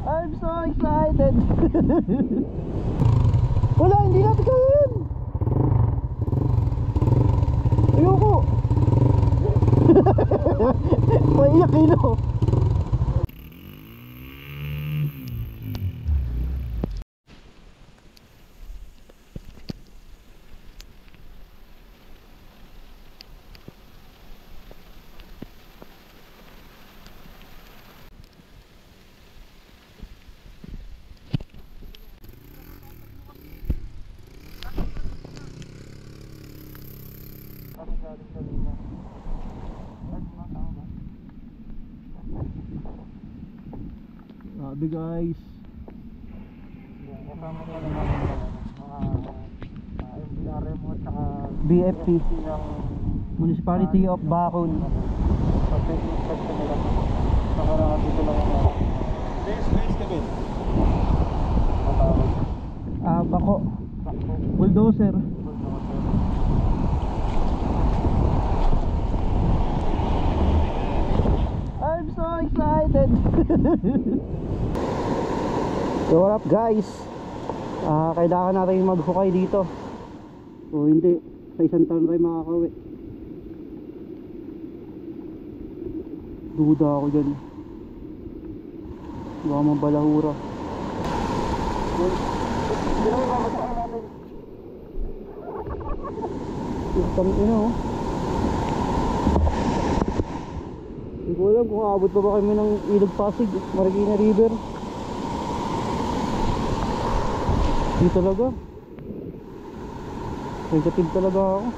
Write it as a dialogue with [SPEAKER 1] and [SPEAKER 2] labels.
[SPEAKER 1] I'm so excited. Wala, hindi natin kaya yun. Ayoko. Maiyak kilo. Sabi guys, kasama ko naman mga MBRM at saka BFP ng Municipality of Bacon. Sa technique section nila. Nakaraan dito lang ako. Base ka din? Matawag. Bako. Bulldozer. I'm so excited. So what up guys, kailangan natin maghukay dito o hindi, sa isang taon tayo makakauwi. Duda ako dyan, baka mabalahura. Isang ino, hindi ko alam kung aabot pa ba kami ng Ilog Pasig, Marikina River. Hindi talaga. Negative talaga ako.